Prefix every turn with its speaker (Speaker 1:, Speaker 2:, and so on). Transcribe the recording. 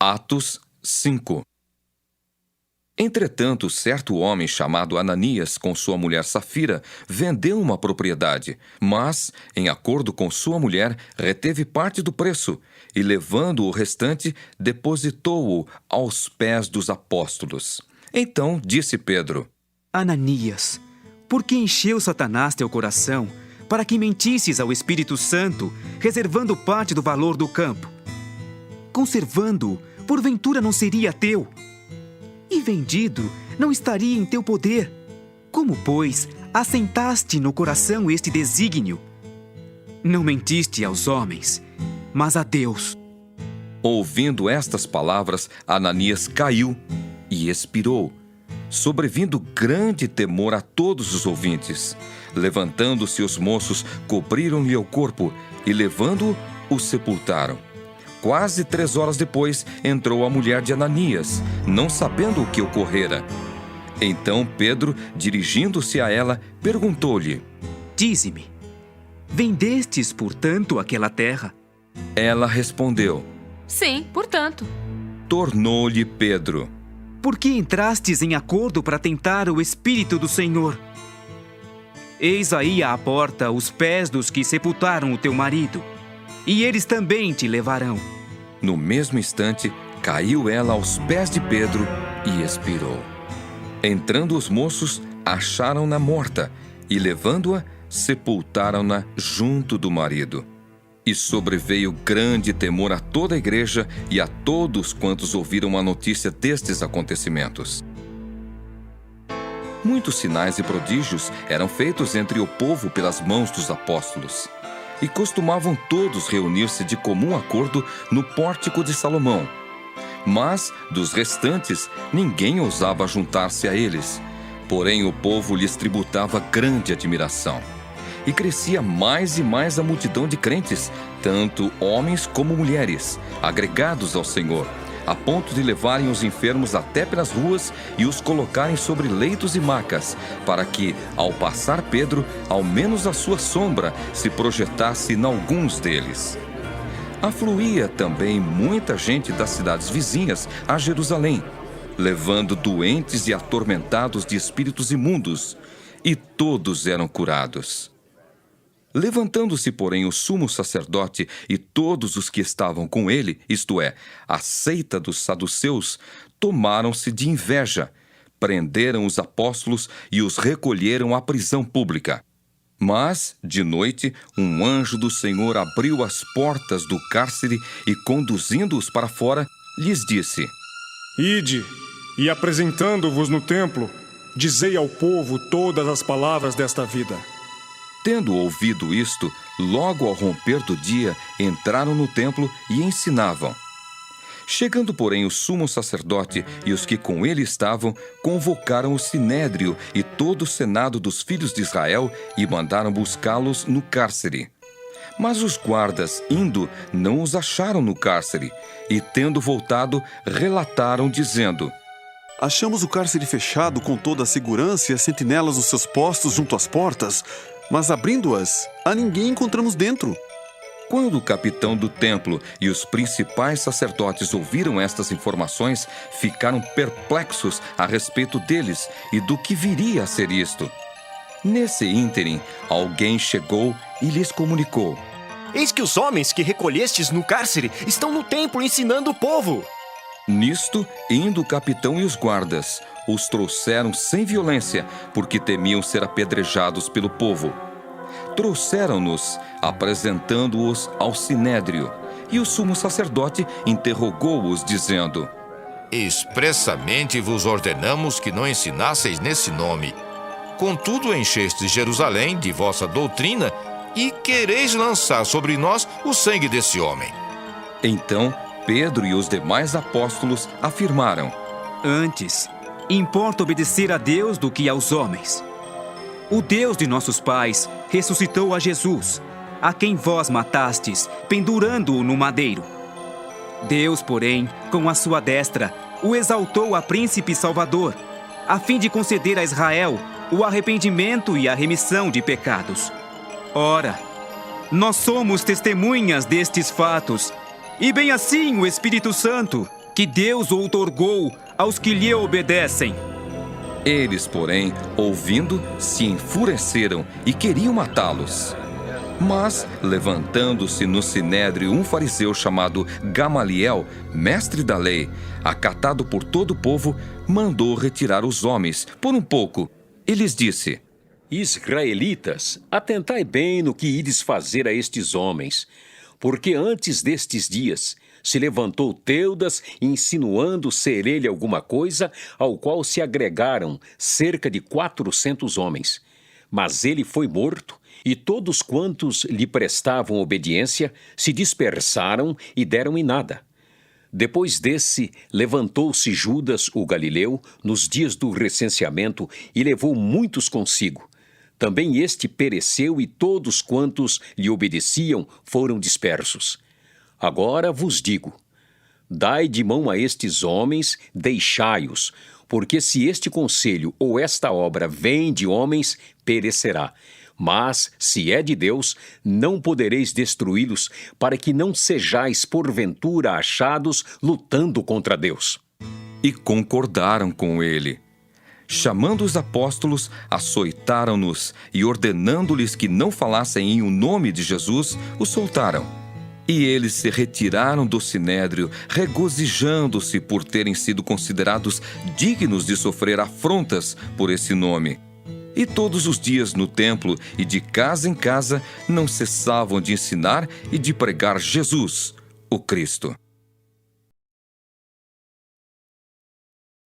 Speaker 1: Atos 5. Entretanto, certo homem chamado Ananias, com sua mulher Safira, vendeu uma propriedade, mas, em acordo com sua mulher, reteve parte do preço e, levando o restante, depositou-o aos pés dos apóstolos. Então disse Pedro:
Speaker 2: Ananias, por que encheu Satanás teu coração para que mentisses ao Espírito Santo, reservando parte do valor do campo? Conservando-o, porventura não seria teu? E vendido, não estaria em teu poder? Como, pois, assentaste no coração este desígnio? Não mentiste aos homens, mas a Deus.
Speaker 1: Ouvindo estas palavras, Ananias caiu e expirou, sobrevindo grande temor a todos os ouvintes. Levantando-se os moços, cobriram-lhe o corpo e, levando-o, o sepultaram. Quase 3 horas depois, entrou a mulher de Ananias, não sabendo o que ocorrera. Então Pedro, dirigindo-se a ela, perguntou-lhe:
Speaker 2: Dize-me, vendestes, portanto, aquela terra?
Speaker 1: Ela respondeu:
Speaker 3: Sim, portanto.
Speaker 1: Tornou-lhe Pedro:
Speaker 2: Por que entrastes em acordo para tentar o Espírito do Senhor? Eis aí à porta os pés dos que sepultaram o teu marido, e eles também te levarão.
Speaker 1: No mesmo instante, caiu ela aos pés de Pedro e expirou. Entrando os moços, acharam-na morta e, levando-a, sepultaram-na junto do marido. E sobreveio grande temor a toda a igreja e a todos quantos ouviram a notícia destes acontecimentos. Muitos sinais e prodígios eram feitos entre o povo pelas mãos dos apóstolos. E costumavam todos reunir-se de comum acordo no pórtico de Salomão. Mas, dos restantes, ninguém ousava juntar-se a eles. Porém, o povo lhes tributava grande admiração. E crescia mais e mais a multidão de crentes, tanto homens como mulheres, agregados ao Senhor, a ponto de levarem os enfermos até pelas ruas e os colocarem sobre leitos e macas, para que, ao passar Pedro, ao menos a sua sombra se projetasse em alguns deles. Afluía também muita gente das cidades vizinhas a Jerusalém, levando doentes e atormentados de espíritos imundos, e todos eram curados. Levantando-se, porém, o sumo sacerdote e todos os que estavam com ele, isto é, a seita dos saduceus, tomaram-se de inveja, prenderam os apóstolos e os recolheram à prisão pública. Mas, de noite, um anjo do Senhor abriu as portas do cárcere e, conduzindo-os para fora, lhes disse:
Speaker 4: Ide, e apresentando-vos no templo, dizei ao povo todas as palavras desta vida.
Speaker 1: Tendo ouvido isto, logo ao romper do dia, entraram no templo e ensinavam. Chegando, porém, o sumo sacerdote e os que com ele estavam, convocaram o sinédrio e todo o senado dos filhos de Israel e mandaram buscá-los no cárcere. Mas os guardas, indo, não os acharam no cárcere, e, tendo voltado, relataram, dizendo:
Speaker 5: Achamos o cárcere fechado com toda a segurança e as sentinelas nos seus postos junto às portas, mas abrindo-as, a ninguém encontramos dentro.
Speaker 1: Quando o capitão do templo e os principais sacerdotes ouviram estas informações, ficaram perplexos a respeito deles e do que viria a ser isto. Nesse ínterim, alguém chegou e lhes comunicou:
Speaker 6: Eis que os homens que recolhestes no cárcere estão no templo ensinando o povo.
Speaker 1: Nisto, indo o capitão e os guardas, os trouxeram sem violência, porque temiam ser apedrejados pelo povo. Trouxeram-nos, apresentando-os ao sinédrio, e o sumo sacerdote interrogou-os, dizendo:
Speaker 7: Expressamente vos ordenamos que não ensinasseis nesse nome. Contudo, enchestes Jerusalém de vossa doutrina e quereis lançar sobre nós o sangue desse homem.
Speaker 1: Então, Pedro e os demais apóstolos afirmaram:
Speaker 2: Antes, importa obedecer a Deus do que aos homens. O Deus de nossos pais ressuscitou a Jesus, a quem vós matastes, pendurando-o no madeiro. Deus, porém, com a sua destra, o exaltou a príncipe salvador, a fim de conceder a Israel o arrependimento e a remissão de pecados. Ora, nós somos testemunhas destes fatos, e bem assim o Espírito Santo, que Deus outorgou aos que lhe obedecem.
Speaker 1: Eles, porém, ouvindo, se enfureceram e queriam matá-los. Mas, levantando-se no sinédrio um fariseu chamado Gamaliel, mestre da lei, acatado por todo o povo, mandou retirar os homens por um pouco e lhes disse:
Speaker 3: Israelitas, atentai bem no que ides fazer a estes homens, porque antes destes dias se levantou Teudas, insinuando ser ele alguma coisa, ao qual se agregaram cerca de 400 homens. Mas ele foi morto, e todos quantos lhe prestavam obediência se dispersaram e deram em nada. Depois desse, levantou-se Judas, o Galileu, nos dias do recenseamento, e levou muitos consigo. Também este pereceu, e todos quantos lhe obedeciam foram dispersos. Agora vos digo: dai de mão a estes homens, deixai-os, porque se este conselho ou esta obra vem de homens, perecerá. Mas, se é de Deus, não podereis destruí-los, para que não sejais porventura achados lutando contra Deus.
Speaker 1: E concordaram com ele. Chamando os apóstolos, açoitaram-nos e, ordenando-lhes que não falassem em o nome de Jesus, os soltaram. E eles se retiraram do sinédrio, regozijando-se por terem sido considerados dignos de sofrer afrontas por esse nome. E todos os dias no templo e de casa em casa não cessavam de ensinar e de pregar Jesus, o Cristo.